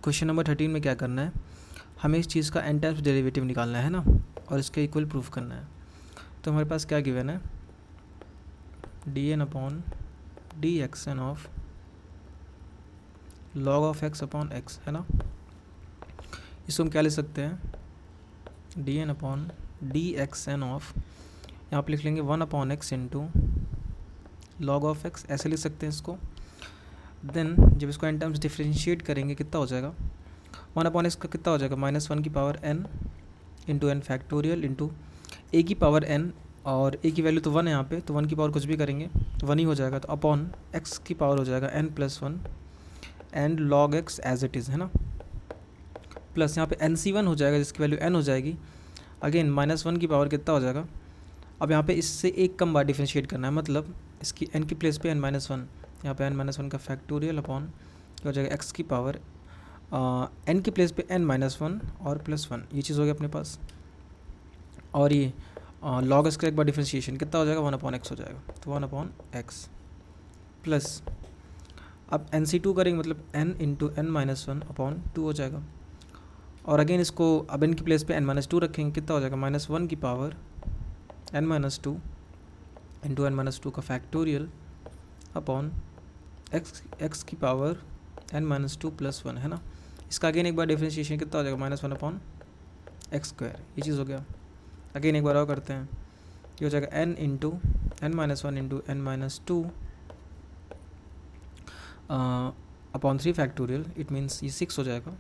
Question number 13 में क्या करना है, हमें इस चीज़ का n टाइम्स डेरिवेटिव निकालना है ना, और इसके इक्वल प्रूफ करना है। तो हमारे पास क्या गिवन है, dn upon D X N of log of x upon X, है ना। इसको हम क्या ले सकते हैं, dn upon D X N of, यहाँ पर लिख लेंगे 1 upon X into log of X, ऐसे लिख सकते हैं इसको। देन जब इसको n टाइम्स डिफ्रेंशिएट करेंगे कितना हो जाएगा, 1 अपॉन एक्स का कितना हो जाएगा, -1 की power n into N factorial into a की पावर n, और a की वैल्यू तो 1 है यहाँ पे, तो 1 की पावर कुछ भी करेंगे तो 1 ही हो जाएगा, तो अपॉन x की पावर हो जाएगा n+1 and log x as it is, है ना, प्लस यहाँ पे nc1 हो जाएगा जिसकी वैल्यू n हो जाएगी, अगेन -1 की पावर कितना हो जाएगा। अब यहाँ पे इससे एक कम बार डिफ्रेंशिएट करना है, मतलब इसकी n की प्लेस पे n-1, यहाँ पे n-1 का फैक्टोरियल अपॉन क्या हो जाएगा x की पावर n की प्लेस पे n-1 और +1, ये चीज़ हो गया अपने पास। और ये लॉग एक्स का एक बार डिफ्रेंशिएशन कितना हो जाएगा, 1 अपॉन एक्स हो जाएगा, तो 1 अपॉन एक्स प्लस, अब nc2 करेंगे मतलब n इंटू n-1 अपॉन 2 हो जाएगा, और अगेन इसको अब n की प्लेस पे n-2 रखेंगे, कितना हो जाएगा, -1 की पावर n-2 इंटू n-2 का फैक्टोरियल अपॉन x की पावर n-2 +1, है ना। इसका अगेन एक बार डिफ्रेंशिएशन कितना हो जाएगा, -1 अपॉन x², ये चीज़ हो गया। अगेन एक बार और करते हैं, ये हो जाएगा n into n-1 into n-2 upon 3 factorial, it means ये 6 हो जाएगा,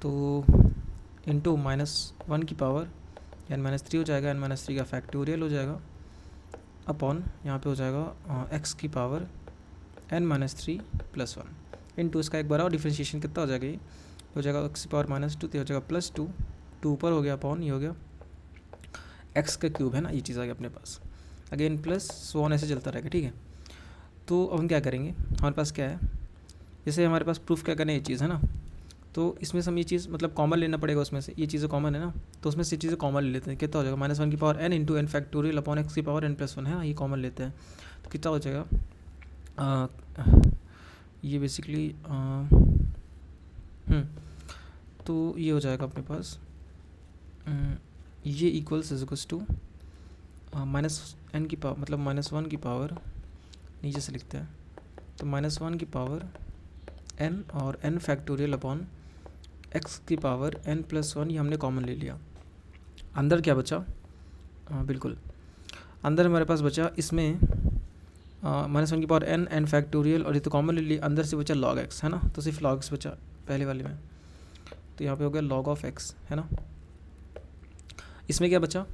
तो इंटू -1 की पावर n-3 हो जाएगा, n-3 का फैक्टोरियल हो जाएगा अपॉन यहाँ पे हो जाएगा x की पावर n-3 +1 इंटू इसका एक बार और डिफ्रेंशिएशन कितना हो जाएगा, ये हो जाएगा x की पावर -2, तो हो जाएगा +2, 2 ऊपर हो गया अपॉन ये हो गया x का क्यूब, है ना, ये चीज़ आ गया अपने पास, अगेन प्लस सो ऑन ऐसे चलता रहेगा, ठीक है। तो अब हम क्या करेंगे, हमारे पास क्या है, जैसे हमारे पास प्रूफ क्या करना है, ये चीज़ है ना, तो इसमें से हम ये चीज़ मतलब कॉमन लेना पड़ेगा, उसमें से ये चीज़ें कॉमन है ना, तो उसमें से चीज़ें कॉमन ले लेते हैं, कितना हो जाएगा, -1 की power n into N factorial upon x की पावर n+1, है ना, ये कॉमन लेते हैं, तो कितना हो जाएगा, ये बेसिकली तो ये हो जाएगा अपने पास ये इक्वल्स इज टू -n की पावर मतलब -1 की पावर, नीचे से लिखते हैं, तो -1 की पावर n और n फैक्टोरियल अपॉन x की पावर n+1, ये हमने कॉमन ले लिया। अंदर क्या बचा, बिल्कुल अंदर हमारे पास बचा इसमें -1 की पावर n फैक्टोरियल, और ये तो कॉमन ले लिया, अंदर से बचा log x, है ना, तो सिर्फ log x बचा पहले वाले में, तो यहाँ पे हो गया log ऑफ x, है ना। इसमें क्या बचा,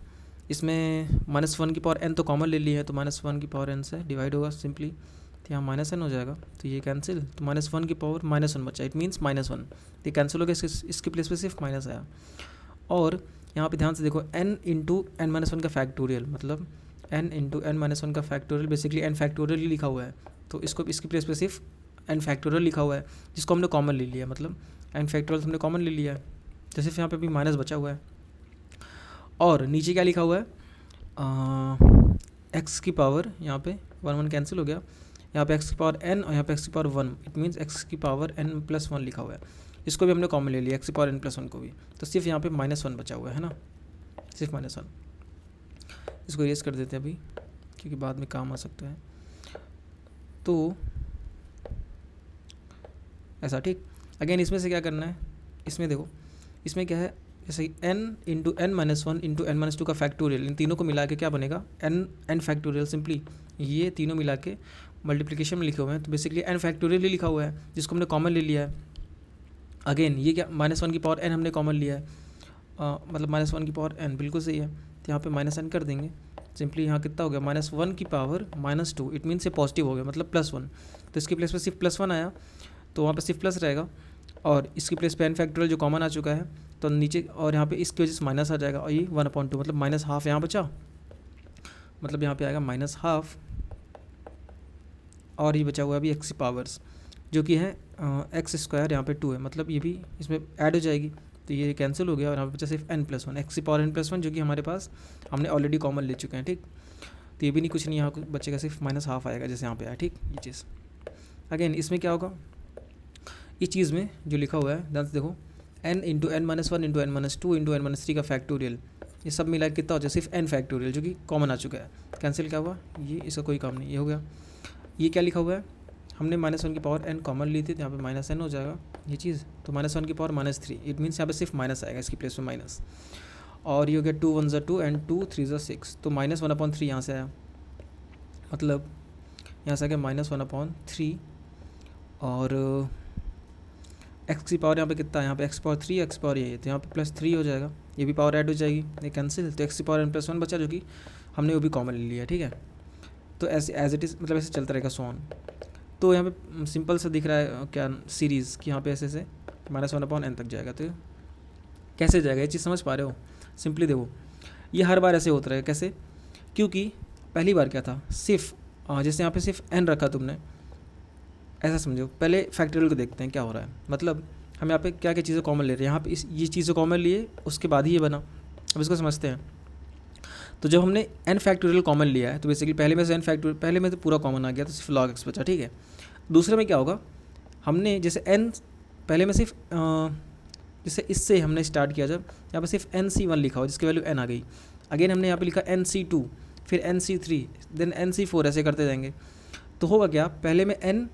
इसमें -1 की पावर n तो कॉमन ले ली है, तो -1 की पावर n से डिवाइड होगा सिंपली, तो यहाँ -n हो जाएगा, तो ये कैंसिल, तो -1 की पावर -1 बचा, इट मीन्स -1, ये कैंसिल हो गया, इसके प्लेस पे सिर्फ माइनस आया। और यहाँ पे ध्यान से देखो n इंटू n-1 का फैक्टोरियल, मतलब n इंटू n-1 का फैक्टोरियल, बेसिकली n फैक्टोरियल ही लिखा हुआ है, तो इसको इसकी प्लेस पे सिर्फ n फैक्टोरियल लिखा हुआ है, जिसको हमने कॉमन ले लिया, मतलब n फैक्टोरियल हमने कॉमन ले लिया है, तो सिर्फ यहाँ पे भी माइनस बचा हुआ है। और नीचे क्या लिखा हुआ है, x की पावर, यहाँ पे 1 कैंसिल हो गया, यहाँ पे x की पावर n और यहाँ पे x की पावर 1, इट मीन्स x की पावर n+1 लिखा हुआ है, इसको भी हमने कॉमन ले लिया, x की पावर n+1 को भी, तो सिर्फ यहाँ पे -1 बचा हुआ है ना, सिर्फ -1, इसको इरेज कर देते हैं अभी क्योंकि बाद में काम आ सकता है, तो ऐसा, ठीक। अगेन इसमें से क्या करना है, इसमें देखो इसमें क्या है, जैसे n into n-1 into n-2 का फैक्टोरियल, इन तीनों को मिला के क्या बनेगा, n फैक्टोरियल, सिंपली ये तीनों मिला के मल्टीप्लिकेशन में लिखे हुए हैं, तो बेसिकली n फैक्टोरियल ही लिखा हुआ है, जिसको हमने कॉमन ले लिया है। अगेन ये क्या, -1 की पावर n हमने कॉमन लिया है, मतलब -1 की पावर n, बिल्कुल सही है, तो यहाँ पे -n कर देंगे, सिंपली यहाँ कितना हो गया, -1 की पावर -2, इट मीन्स ये पॉजिटिव हो गया, मतलब +1, तो इसकी प्लेस पे सिर्फ +1 आया, तो वहाँ पे सिर्फ प्लस रहेगा, और इसकी प्लेस पे n फैक्टोरियल जो कॉमन आ चुका है, तो नीचे और यहाँ पे इसकी वजह से माइनस आ जाएगा, और ये 1/2 मतलब -½ यहाँ बचा, मतलब यहाँ पे आएगा -½ और ये बचा हुआ अभी x की पावर्स जो कि है x² यहाँ पे 2 है, मतलब ये भी इसमें ऐड हो जाएगी, तो ये कैंसिल हो गया, और यहाँ पे बचा सिर्फ n+1, x की पावर n+1 जो कि हमारे पास हमने ऑलरेडी कॉमन ले चुके हैं, ठीक। तो ये भी नहीं, कुछ नहीं यहाँ बचेगा, सिर्फ -½ आएगा जैसे यहाँ पे आया, ठीक। ये चीज़ अगेन इसमें क्या होगा, इस चीज़ में जो लिखा हुआ है ध्यान से देखो, n into N minus one into N minus two into N minus three का फैक्टोरियल, ये सब मिला कितना हो जाए, सिर्फ n फैक्टोरियल, जो कि कॉमन आ चुका है। कैंसिल क्या हुआ, ये इसका कोई काम नहीं, ये हो गया। ये क्या लिखा हुआ है, हमने -1 की पावर n कॉमन ली थी, तो यहाँ पे -n हो जाएगा ये चीज़, तो -1 की पावर -3, इट मीन्स यहाँ पे सिर्फ माइनस आएगा इसकी प्लेस में माइनस। और ये हो गया 2 1 ज़ा 2 एंड 2 3 ज़ा 6, तो -1/3 यहाँ से आया, मतलब यहाँ से आ गया -1/3। और x की पावर यहाँ पे कितना है, यहाँ पे x पावर 3 x पावर ये है, तो यहाँ पे +3 हो जाएगा, ये भी पावर ऐड हो जाएगी, ये कैंसिल, तो x की पावर n+1 बचा, जो कि हमने वो भी कॉमन ले लिया, ठीक है। तो ऐसे एज इट इज़, मतलब ऐसे चलता रहेगा सो ऑन। तो यहाँ पे सिंपल सा दिख रहा है क्या सीरीज़ कि यहाँ पे ऐसे से -1/n तक जाएगा। तो कैसे जाएगा ये चीज़ समझ पा रहे हो, सिंपली देखो, ये हर बार ऐसे होता रहेगा। कैसे, क्योंकि पहली बार क्या था, सिर्फ जैसे यहाँ पे सिर्फ n रखा तुमने, ऐसा समझो। पहले फैक्टोरियल को देखते हैं क्या हो रहा है, मतलब हम यहाँ पे क्या क्या चीज़ें कॉमन ले रहे हैं, यहाँ पे ये चीज़ें कॉमन लिए, उसके बाद ही ये बना। अब इसको समझते हैं। तो जब हमने n फैक्टोरियल कॉमन लिया है, तो बेसिकली पहले में से n फैक्टोरियल, पहले में तो पूरा कॉमन आ गया, तो सिर्फ log x बचा, ठीक है। दूसरे में क्या होगा, हमने जैसे n पहले में सिर्फ जैसे इससे हमने स्टार्ट किया, जब यहाँ पे सिर्फ NC1 लिखा हो जिसकी वैल्यू n आ गई, अगेन हमने यहाँ पे लिखा NC2, फिर NC3, देन NC4, ऐसे करते जाएंगे। तो होगा क्या, पहले में n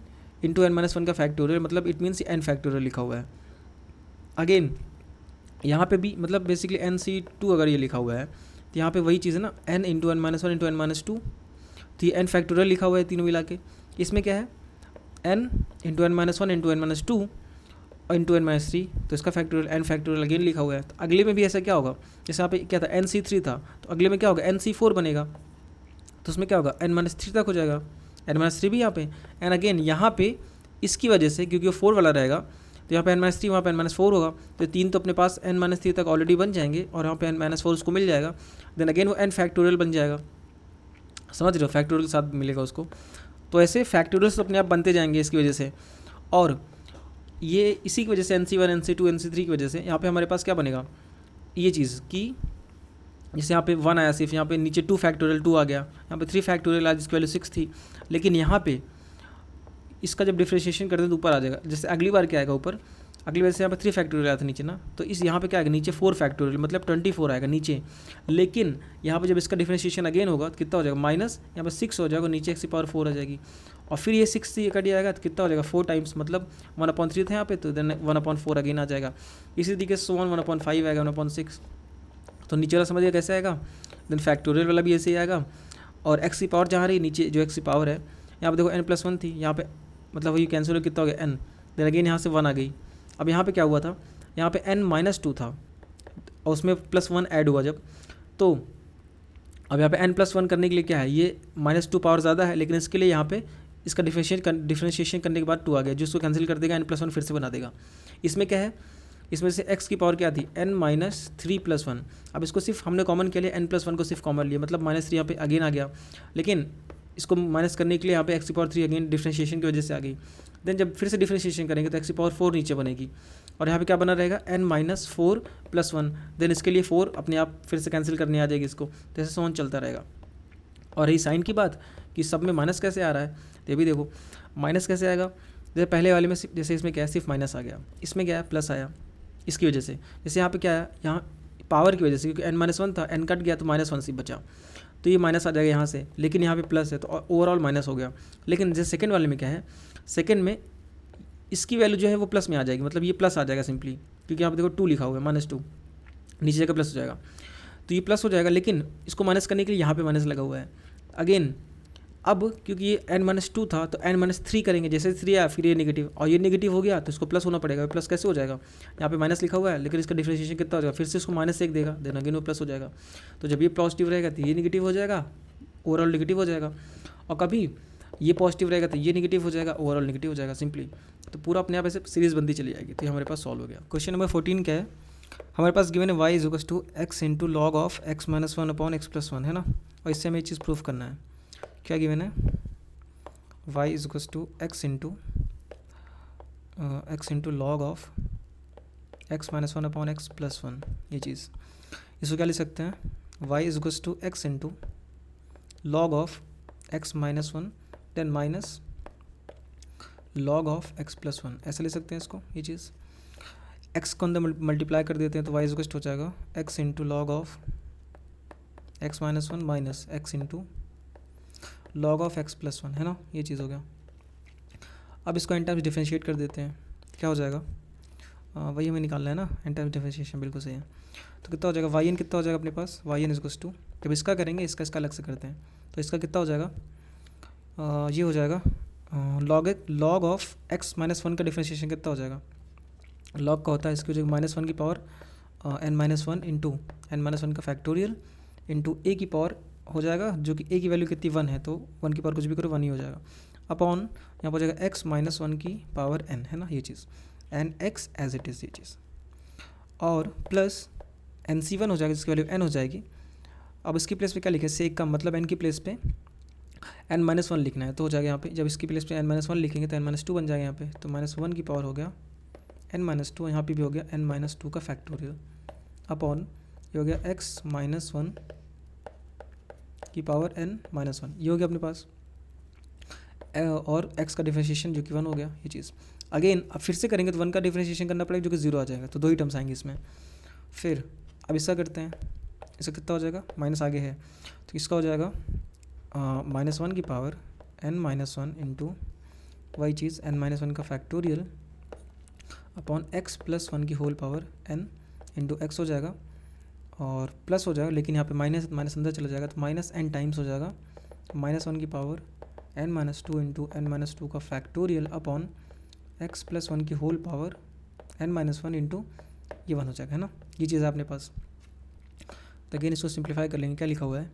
इंटू n-1 का फैक्टोरियल, मतलब इट मीन्स n फैक्टोरियल लिखा हुआ है। अगेन यहाँ पे भी मतलब बेसिकली NC2 अगर ये लिखा हुआ है, तो यहाँ पे वही चीज़ है ना, n into n-1 into n-2, तो ये n फैक्टोरियल लिखा हुआ है तीनों मिला के। इसमें क्या है, n into n-1 into n-2 और इंटू n-3, तो इसका फैक्टोरियल n फैक्टोरियल अगेन लिखा हुआ है। तो अगले में भी ऐसा क्या होगा, जैसे यहाँ पे क्या था NC3 था, तो अगले में क्या होगा NC4 बनेगा, तो उसमें क्या होगा n-3 तक हो जाएगा, n-3 भी यहाँ पे, एंड अगेन यहाँ पे इसकी वजह से क्योंकि वो 4 वाला रहेगा, तो यहाँ पे n-3 वहाँ पे n-4 होगा, तो 3 तो अपने पास n-3 तक ऑलरेडी बन जाएंगे, और यहाँ पे n-4 उसको मिल जाएगा, देन अगेन वो n फैक्टोरियल बन जाएगा। समझ रहे हो, फैक्टोरियल के साथ मिलेगा उसको। तो ऐसे फैक्टोरियल्स अपने आप बनते जाएंगे इसकी वजह से। और ये इसी की वजह से NC1 NC2 NC3 की वजह से यहाँ पे हमारे पास क्या बनेगा, ये चीज़ कि जैसे यहाँ पे 1 आया, सिर्फ यहाँ पे नीचे 2 फैक्टोरियल 2 आ गया, यहाँ पे 3 फैक्टोरियल आया जिसकी वैल्यू 6 थी, लेकिन यहाँ पे इसका जब डिफ्रेंशिएशन करते हैं तो ऊपर आ जाएगा। जैसे अगली बार क्या आएगा ऊपर, अगली बार से यहाँ पे 3 फैक्टोरियल आया था नीचे ना, तो इस यहाँ पे क्या आएगा नीचे 4 फैक्टोरियल, मतलब 24 आएगा नीचे। लेकिन यहाँ पे जब इसका डिफ्रेंशिएशन अगेन होगा तो कितना हो जाएगा, माइनस यहाँ पे 6 हो जाएगा, नीचे x की पावर 4 आ जाएगी, और फिर ये 6 से ये कट जाएगा तो कितना हो जाएगा 4 टाइम्स, मतलब 1/3 था यहाँ पे, तो देन 1/4 अगेन आ जाएगा। इसी तरीके से 1/5 आएगा, 1/6, तो नीचे वाला समझिए कैसे आएगा, देन फैक्टोरियल वाला भी ऐसे ही आएगा। और x की पावर जहाँ रही नीचे जो x की पावर है, यहाँ पे देखो n+1 थी, यहाँ पे मतलब वही कैंसिल हो, कितना हो गया n, देन अगेन यहाँ से 1 आ गई। अब यहाँ पे क्या हुआ था, यहाँ पे n-2 था और उसमें +1 ऐड हुआ जब, तो अब यहाँ पे n+1 करने के लिए क्या है, ये -2 पावर ज़्यादा है, लेकिन इसके लिए यहाँ पे इसका डिफ्रेंशिएशन करने के बाद 2 आ गया, जिसको कैंसिल कर देगा, n+1 फिर से बना देगा। इसमें क्या है, इसमें से x की पावर क्या थी, n-3+1। अब इसको सिर्फ हमने कॉमन के लिए n+1 को सिर्फ कॉमन लिया, मतलब -3 यहाँ पे अगेन आ गया, लेकिन इसको माइनस करने के लिए यहाँ पे x की पावर 3 अगेन डिफ्रेंशिएशन की वजह से आ गई। देन जब फिर से डिफ्रेंशिएशन करेंगे तो x की पावर 4 नीचे बनेगी, और यहाँ पे क्या बना रहेगा n-4+1, देन इसके लिए 4 अपने आप फिर से कैंसिल करने आ जाएगी इसको, तो ऐसे सोन चलता रहेगा। और यही साइन की बात कि सब में माइनस कैसे आ रहा है, तो ये भी देखो माइनस कैसे आएगा, जैसे पहले वाले में जैसे इसमें क्या है सिर्फ माइनस आ गया, इसमें क्या है प्लस आया, इसकी वजह से। जैसे यहाँ पे क्या है, यहाँ पावर की वजह से, क्योंकि n-1 था, n कट गया तो -1 सिर्फ बचा, तो ये माइनस आ जाएगा यहाँ से, लेकिन यहाँ पे प्लस है तो ओवरऑल माइनस हो गया। लेकिन जैसे सेकंड वाले में क्या है, सेकंड में इसकी वैल्यू जो है वो प्लस में आ जाएगी, मतलब ये प्लस आ जाएगा सिंपली, क्योंकि यहाँ पे देखो 2 लिखा हुआ है, -2 नीचे जगह प्लस हो जाएगा, तो ये प्लस हो जाएगा, लेकिन इसको माइनस करने के लिए यहाँ पे माइनस लगा हुआ है अगेन। अब क्योंकि ये n-2 था तो n-3 करेंगे, जैसे 3 आया फिर ये नेगेटिव, और ये नेगेटिव हो गया तो इसको प्लस होना पड़ेगा। प्लस कैसे हो जाएगा, यहाँ पे माइनस लिखा हुआ है, लेकिन इसका डिफरेंशिएशन कितना हो जाएगा, फिर से इसको -1 देगा, देन अगेन वो प्लस हो जाएगा। तो जब ये पॉजिटिव रहेगा तो ये नेगेटिव हो जाएगा, ओवरऑल नेगेटिव हो जाएगा, और कभी ये पॉजिटिव रहेगा तो ये नेगेटिव हो जाएगा, ओवरऑल नेगेटिव हो जाएगा सिंपली। तो पूरा अपने आप ऐसे सीरीज़ बनती चली जाएगी। तो ये हमारे पास सॉल्व हो गया। क्वेश्चन नंबर 14 क्या है, हमारे पास गिवन है y = x × log of x - 1/x+1 है ना, और इससे हमें ये चीज़ प्रूफ करना है। क्या गिवन है, y = x × log of x - 1/x+1, ये चीज़, इसको क्या लिख सकते हैं, y = x × log of x - 1 then minus log of x plus one, ऐसे ले सकते हैं इसको, ये चीज़। x को अंदर मल्टीप्लाई कर देते हैं तो y इक्वल हो जाएगा x into log of x minus one minus x into log of x plus one, है ना, ये चीज़ हो गया। अब इसको एन टाइम्स डिफरेंशिएट कर देते हैं, क्या हो जाएगा, वही हमें निकालना है ना, एन टाइम्स डिफरेंशिएशन, बिल्कुल सही है। तो कितना हो जाएगा, वाई एन कितना हो जाएगा अपने पास, वाई एन इक्वल टू, जब इसका करेंगे इसका अलग से करते हैं, तो इसका कितना हो जाएगा, ये हो जाएगा log of X minus one का डिफरेंशिएशन कितना हो जाएगा, लॉग का होता है इसकी वजह माइनस वन की power N minus one into N minus one का फैक्टोरियल इंटू ए की पावर हो जाएगा, जो कि ए की वैल्यू कितनी वन है, तो वन की पावर कुछ भी करो वन ही हो जाएगा, अपॉन यहाँ पर हो जाएगा एक्स माइनस वन की पावर एन, है ना, ये चीज़, n x as it is, ये चीज़, और प्लस एन सी वन हो जाएगा जिसकी वैल्यू एन हो जाएगी। अब इसकी प्लेस पे क्या लिखे, सेक का मतलब एन की प्लेस पे एन माइनस वन लिखना है, तो हो जाएगा यहाँ पे, जब इसकी प्लेस पे एन माइनस वन लिखेंगे तो एन माइनस टू बन जाएगा यहाँ पे, तो माइनस वन की पावर हो गया एन माइनस टू, यहाँ पे भी हो गया एन माइनस टू का फैक्टोरियल, अपॉन ये हो गया एक्स माइनस वन की पावर एन माइनस वन, ये हो गया अपने पास, और x का डिफरेंशिएशन जो कि वन हो गया, ये चीज़। अगेन अब फिर से करेंगे तो वन का डिफरेंशिएशन करना पड़ेगा जो कि जीरो आ जाएगा, तो दो ही टर्म्स आएंगे इसमें। फिर अब इसका करते हैं, इसका कितना हो जाएगा, माइनस आगे है तो इसका हो जाएगा माइनस वन की power N minus one into वही चीज़ एन माइनस वन का factorial upon x plus one की whole power n into x हो जाएगा, और प्लस हो जाएगा, लेकिन यहाँ पे माइनस माइनस अंदर चला जाएगा तो माइनस एन टाइम्स हो जाएगा माइनस वन की power N minus two into N minus two का factorial upon x plus one की whole power N minus one into ये वन हो जाएगा, है ना, ये चीज़ है अपने पास। तो अगेन इसको सिंप्लीफाई कर लेंगे, क्या लिखा हुआ है,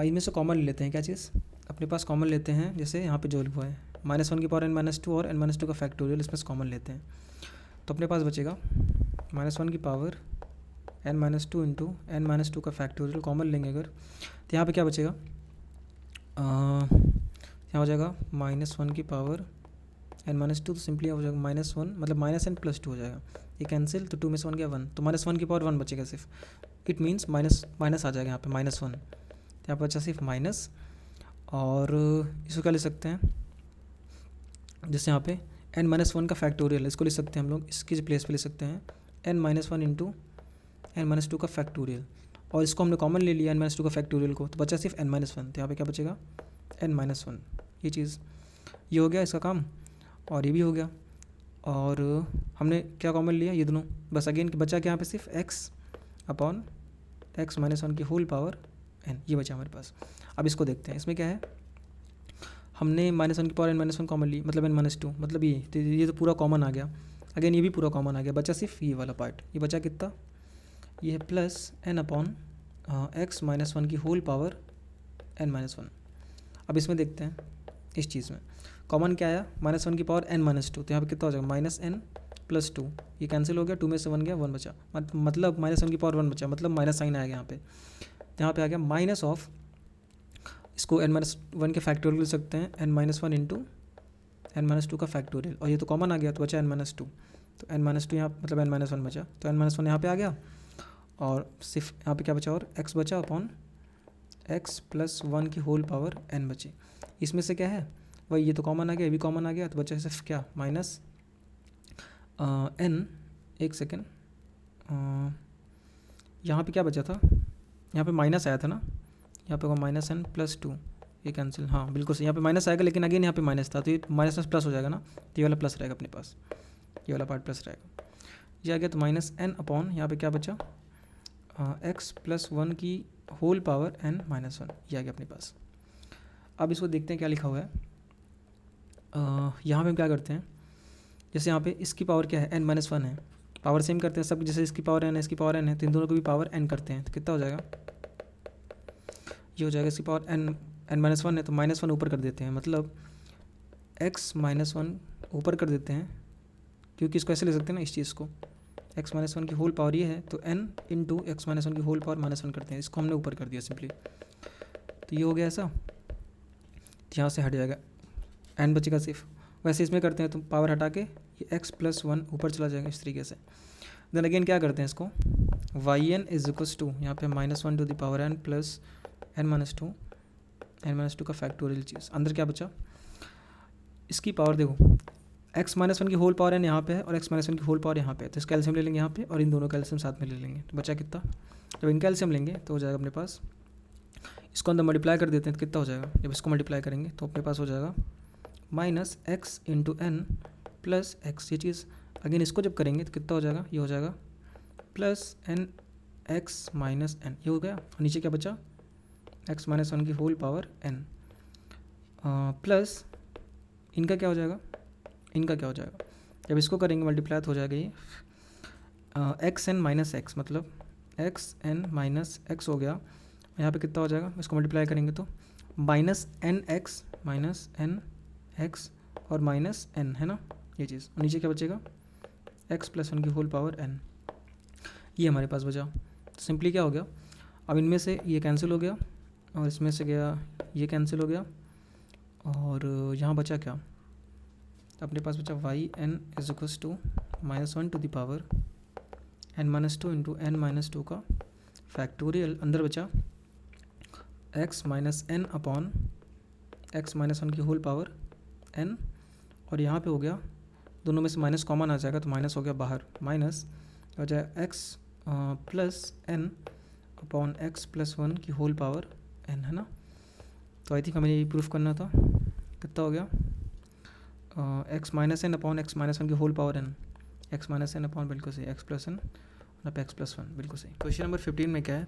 इनमें से कॉमन ले लेते हैं, क्या चीज़ अपने पास कॉमन लेते हैं, जैसे यहाँ पे जो लिखा है माइनस वन की पावर एन माइनस टू और एन माइनस टू का फैक्टोरियल, इसमें से कॉमन लेते हैं, तो अपने पास बचेगा माइनस वन की power N minus two into N minus two का फैक्टोरियल, कॉमन लेंगे अगर तो यहाँ पे क्या बचेगा, यहाँ हो जाएगा माइनस वन की पावर एन माइनस टू, तो सिंपली हो जाएगा माइनस वन, मतलब माइनस एन प्लस टू हो जाएगा, ये कैंसिल, तो टू में से वन गया वन, तो माइनस वन की पावर वन बचेगा सिर्फ, इट मीन्स माइनस माइनस आ जाएगा यहाँ पे माइनस वन, यहाँ पर बचा सिर्फ माइनस, और इसको क्या ले सकते हैं, जैसे यहाँ पे एन माइनस वन का फैक्टोरियल, इसको ले सकते हैं हम लोग, इसकी प्लेस पे ले सकते हैं N minus one into N minus two का फैक्टोरियल, और इसको हमने कॉमन ले लिया एन माइनस टू का फैक्टोरियल को, तो बचा सिर्फ एन माइनस वन, तो यहाँ पे क्या बचेगा एन माइनस वन, ये चीज़, ये हो गया इसका काम, और ये भी हो गया, और हमने क्या कॉमन लिया, ये दोनों, बस अगेन बचा क्या यहाँ पे सिर्फ x upon x minus one की होल पावर एन, ये बचा हमारे पास। अब इसको देखते हैं, इसमें क्या है, हमने माइनस वन की power N minus one common ली, मतलब एन माइनस टू, मतलब ये तो पूरा कॉमन आ गया, अगेन ये भी पूरा कॉमन आ गया, बचा सिर्फ ये वाला पार्ट, ये बचा कितना, ये है plus N upon x minus one की whole power N minus one. अब इसमें देखते हैं, इस चीज़ में कॉमन क्या आया, माइनस वन की पावर एन माइनस टू, तो यहाँ पे कितना हो जाएगा माइनस एन प्लस टू, ये कैंसिल हो गया, टू में से वन गया, वन बचा, मतलब माइनस वन की पावर वन बचा, मतलब माइनस साइन आएगा यहाँ पे, तो यहाँ पे आ गया माइनस ऑफ, इसको एन माइनस वन के फैक्टोरियल ले सकते हैं N minus one into N minus two का फैक्टोरियल, और ये तो कॉमन आ गया, तो बचा एन माइनस टू, तो एन माइनस टू यहाँ मतलब एन माइनस वन बचा, तो एन माइनस वन यहाँ पे आ गया, और सिर्फ यहाँ पे क्या बचा, और एक्स बचा अपॉन एक्स प्लस वन की होल पावर एन बची, इसमें से क्या है वही, ये तो कॉमन आ गया, ये भी कॉमन आ गया, तो बचा सिर्फ क्या माइनस एन, एक सेकेंड, यहाँ पे क्या बचा था, यहाँ पे माइनस आया था ना, यहाँ पे होगा माइनस एन प्लस टू, ये कैंसिल, हाँ बिल्कुल सही, यहाँ पे माइनस आएगा, लेकिन अगेन यहाँ पे माइनस था, तो ये माइनस प्लस हो जाएगा ना, तो ये वाला प्लस रहेगा अपने पास, ये वाला पार्ट प्लस रहेगा, ये आ गया, तो माइनस एन अपॉन यहाँ पे क्या बचा एक्स प्लस वन की whole power N minus one, ये आ गया अपने पास। अब इसको देखते हैं क्या लिखा हुआ है, यहाँ पे हम क्या करते हैं, जैसे यहाँ पे इसकी पावर क्या है एन माइनस वन है, पावर सेम करते हैं सब, जैसे इसकी पावर एन है इसकी पावर एन है, तो इन दोनों को भी पावर एन करते हैं, तो कितना हो जाएगा, ये हो जाएगा इसकी पावर एन माइनस वन है, तो माइनस वन ऊपर कर देते हैं, मतलब एक्स माइनस वन ऊपर कर देते हैं, क्योंकि इसको ऐसे ले सकते हैं ना, इस चीज़ को एक्स माइनस वन की होल पावर ये है, तो N into X minus one की होल पावर माइनस वन करते हैं, इसको हमने ऊपर कर दिया सिंपली, तो ये हो गया ऐसा, यहाँ से हट जाएगा, एन बचेगा सिर्फ, वैसे इसमें करते हैं तो पावर हटा के ये एक्स प्लस वन ऊपर चला जाएगा इस तरीके से। देन अगेन क्या करते हैं इसको, Y N is equals to, यहाँ पे minus one to the power N plus N minus two का फैक्टोरियल चीज़, अंदर क्या बचा इसकी पावर देखो, x माइनस वन की होल पावर n यहाँ पे है और x माइनस वन की होल पावर यहाँ पे है, तो इसका एलसीएम ले लेंगे यहाँ पे और इन दोनों का एलसीएम साथ में ले लेंगे, तो बचा कितना, जब इनका एलसीएम लेंगे तो हो जाएगा अपने पास, इसको अंदर मल्टीप्लाई कर देते हैं तो कितना हो जाएगा, जब इसको मल्टीप्लाई करेंगे तो अपने पास हो जाएगा minus x into N plus X, ये चीज़ अगेन इसको जब करेंगे तो कितना हो जाएगा, ये हो जाएगा plus N x minus N, ये हो गया, और नीचे क्या बचा, एक्स माइनस वन की होल पावर एन प्लस इनका क्या हो जाएगा, इनका क्या हो जाएगा, जब इसको करेंगे मल्टीप्लाई तो हो जाएगा ये एक्स एन माइनस एक्स, मतलब एक्स एन माइनस एक्स हो गया, यहाँ पे कितना हो जाएगा, इसको मल्टीप्लाई करेंगे तो माइनस एन एक्स और माइनस एन, है ना ये चीज़, और नीचे क्या बचेगा, एक्स प्लस वन की होल पावर एन, ये हमारे पास बचा। तो सिंपली क्या हो गया, अब इनमें से ये कैंसिल हो गया और इसमें से गया ये कैंसिल हो गया, और यहाँ बचा क्या, अपने पास बचा Y N is equals to minus one to the power N minus two into N minus two का फैक्टोरियल, अंदर बचा X minus N upon x minus one की होल पावर एन, और यहाँ पे हो गया दोनों में से माइनस कॉमन आ जाएगा तो माइनस हो गया बाहर, माइनस हो जाएगा X plus N upon x plus one की होल पावर एन, है ना। तो आई थिंक हमें यही प्रूफ करना था, कितना हो गया, x minus N upon x minus one की whole power n, x minus N upon बिल्कुल सही एक्स प्लस एन अब एक्स प्लस वन, बिल्कुल सही। क्वेश्चन नंबर 15 में क्या है,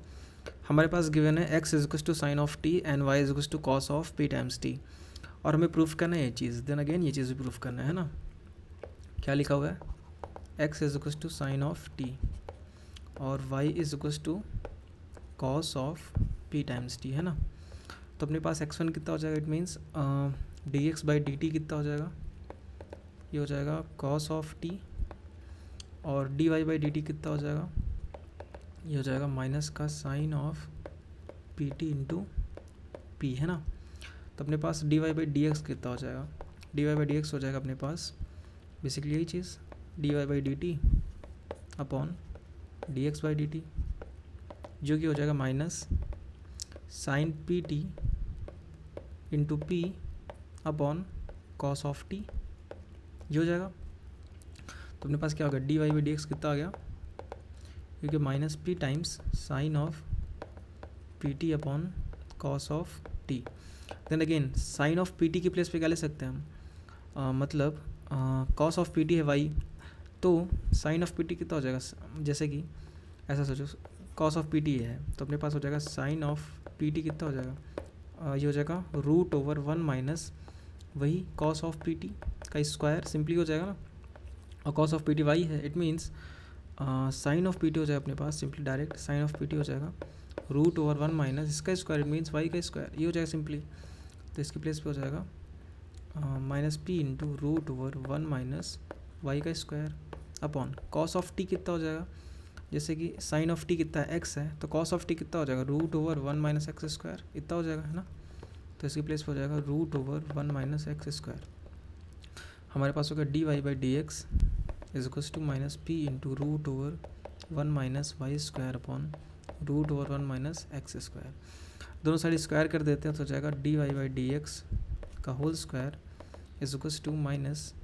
हमारे पास गिवन है x is equals to sine of t and y is equals to cos of p times t, और हमें प्रूफ करना है ये चीज़, देन अगेन ये चीज़ भी प्रूफ करना है ना। क्या लिखा हुआ है, x is equals to sine of t और y is equals to cos of p times t, है ना। तो अपने पास एक्स वन कितना हो जाएगा, it means d x by D t कितना हो जाएगा, ये हो जाएगा कॉस ऑफ टी, और d Y by D t कितना हो जाएगा, ये हो जाएगा माइनस का sine of P T into p, है ना। तो अपने पास d Y by D x कितना हो जाएगा, d Y by D x हो जाएगा अपने पास बेसिकली यही चीज़, d Y by D T upon D x by D T, जो कि हो जाएगा minus sine P T into P upon cos of T, ये हो जाएगा। तो अपने पास क्या होगा, D Y by D x कितना आ गया, क्योंकि minus P times sine of P T upon cos of T, then again sine of P T की प्लेस पे क्या ले सकते हैं हम, मतलब कॉस ऑफ पी टी है वाई, तो साइन ऑफ पी टी कितना हो जाएगा, जैसे कि ऐसा सोचो कॉस ऑफ पी टी है तो अपने पास हो जाएगा साइन ऑफ पी टी कितना हो जाएगा, ये हो जाएगा रूट ओवर वन माइनस वही कॉस ऑफ पी टी का स्क्वायर, सिंपली हो जाएगा ना, और cos of P t y है, it means sine of P t हो जाएगा अपने पास simply direct sine of P t हो जाएगा रूट ओवर वन माइनस इसका स्क्वायर, इट मीन्स वाई का स्क्वायर, ये हो जाएगा सिंपली। तो इसकी प्लेस पे हो जाएगा minus p into root over one minus y का square upon cos of t कितना हो जाएगा, जैसे कि साइन ऑफ टी कितना है एक्स है, तो कॉस ऑफ टी कितना हो जाएगा root over one minus x square, इतना हो जाएगा, है ना। तो इसकी प्लेस पे हो जाएगा root over one minus x square, हमारे पास होगा D Y by D x is equals to minus p into root over one minus y square upon root over one minus x square, दोनों side square कर देते हैं तो हो जाएगा d Y by D x का whole square is equals to minus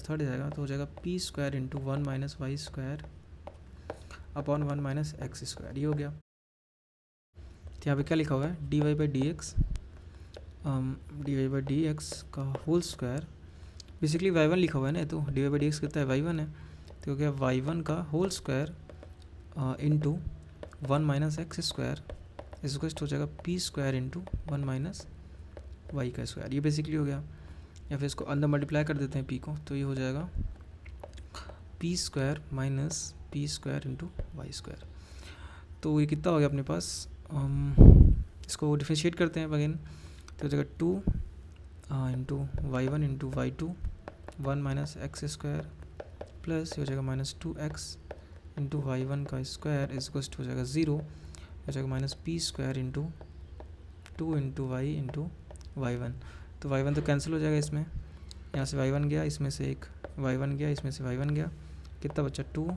third जाएगा तो हो जाएगा P square into one minus y square upon one minus x square, ये हो गया। तो यहाँ पे क्या लिखा हुआ है, d Y by d y d x का whole square, basically y one लिखा हुआ है ना, तो d Y by D x कितना है वाई वन है, तो हो गया वाई वन का whole square into one minus x square इस हो जाएगा P square into one minus y का स्क्वायर, ये बेसिकली हो गया। या फिर इसको अंदर मल्टीप्लाई कर देते हैं पी को, तो ये हो जाएगा P square minus P square into Y square, तो ये कितना हो गया अपने पास, इसको डिफरेंशिएट करते हैं अगेन, तो हो जाएगा two into Y one into Y two one minus x square plus ये हो जाएगा minus two X into Y one का स्क्वायर इज इक्वल्स टू हो जाएगा ज़ीरो, हो जाएगा minus P square into two into Y one, तो Y one तो कैंसिल हो जाएगा इसमें, यहाँ से वाई वन गया, इसमें से एक वाई वन गया, इसमें से वाई वन गया, कितना बचा two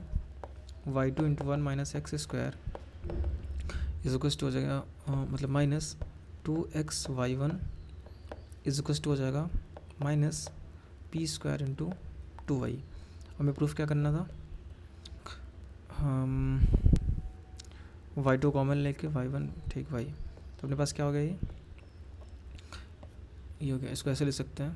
Y two into one minus x square is equals to हो जाएगा मतलब minus two X Y one is equals to हो जाएगा minus P square into 2y। हमें प्रूफ क्या करना था, हम y2 कॉमन लेके y1 ठीक y, तो अपने पास क्या हो गया, ये हो गया। इसको ऐसे ले सकते हैं,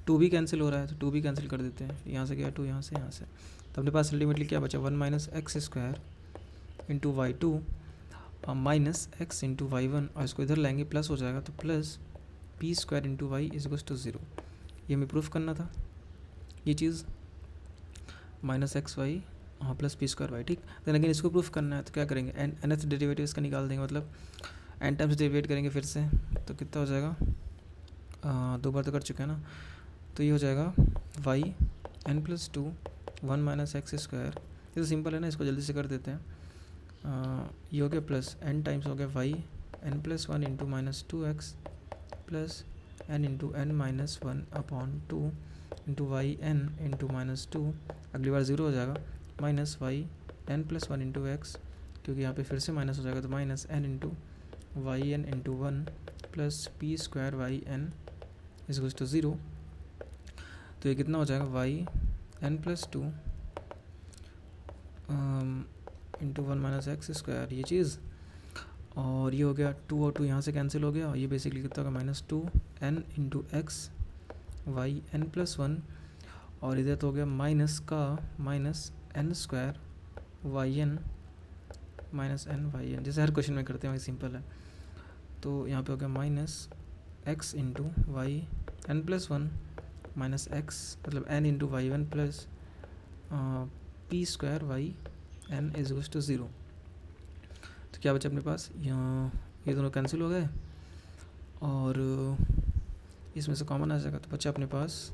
2 भी कैंसिल हो रहा है तो 2 भी कैंसिल कर देते हैं, यहाँ से गया 2, यहाँ से तो अपने पास अल्टीमेटली क्या बचा, 1 minus x square into y2 minus x into y1, और इसको इधर लाएंगे प्लस हो जाएगा, तो plus P square into Y is equals to 0। ये हमें प्रूफ करना था, ये चीज़ माइनस एक्स वाई हाँ प्लस पी स्क्वायर वाई, ठीक। तो लेकिन इसको प्रूफ करना है तो क्या करेंगे, nth डेरिवेटिव इसका निकाल देंगे, मतलब n टाइम्स डेरिवेट करेंगे फिर से, तो कितना हो जाएगा, 2 बार तो कर चुके हैं ना, तो ये हो जाएगा y n plus 2 1 minus x square. ये तो सिंपल है ना, इसको जल्दी से कर देते हैं। ये हो गया प्लस n टाइम्स हो गया y n प्लस 1 इंटू minus 2x plus n into n minus 1 upon 2 into Y N into minus 2, अगली बार 0 हो जाएगा, minus Y N plus 1 into X, क्योंकि यहाँ पे फिर से माइनस हो जाएगा, तो minus n into Y N into 1 plus P square Y N is equals to 0। तो ये कितना हो जाएगा, Y N plus 2 into 1 minus x square, ये चीज़, और ये हो गया 2 और 2 यहाँ से कैंसिल हो गया, और ये बेसिकली कितना होगा, minus 2 N into X Y N plus 1, और इधर तो हो गया माइनस का minus N square Y N minus N Y N, जैसे हर क्वेश्चन में करते हैं वही सिंपल है। तो यहाँ पे हो गया minus x into Y N plus 1 minus x मतलब n into Y one plus P square Y N is equals to 0। तो क्या बचा अपने पास, यहाँ ये दोनों कैंसिल हो गए और इसमें से कॉमन आ जाएगा, तो बचा अपने पास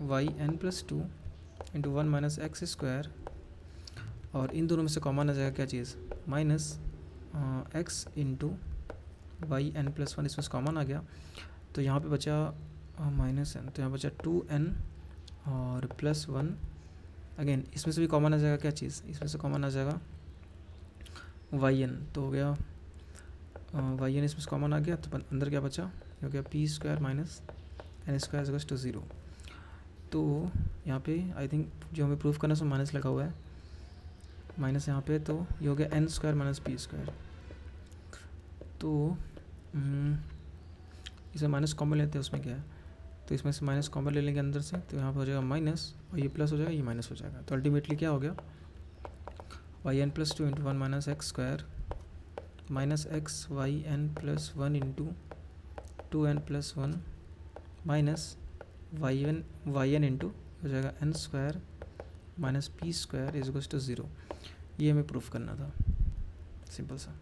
y N plus 2 into 1 minus x square, और इन दोनों में से कॉमन आ जाएगा क्या चीज़, minus x into Y N plus 1, इसमें से कॉमन आ गया, तो यहाँ पे बचा माइनस एन, तो यहाँ बचा 2n और प्लस 1, अगेन इसमें से भी कॉमन आ जाएगा क्या चीज़, इसमें से कॉमन आ जाएगा वाई एन, तो हो गया वाई एन इसमें से कॉमन आ गया, तो अंदर क्या बचा, हो गया P square minus N square equals to 0। तो यहाँ पे आई थिंक जो हमें प्रूफ करना है उसमें माइनस लगा हुआ है, माइनस यहाँ पे, तो ये हो गया N square minus P square. तो इसे माइनस कॉमन लेते हैं, उसमें क्या है, तो इसमें से माइनस कॉमन ले लेंगे अंदर से, तो यहाँ पे हो जाएगा माइनस, और ये प्लस हो जाएगा, ये माइनस हो जाएगा, तो अल्टीमेटली क्या हो गया, Y N plus 2 into 1 minus x square minus X Y N plus 1 into 2n plus 1 minus Y N into हो जाएगा N square minus P square is equals to 0। ये हमें प्रूफ करना था, सिंपल सा।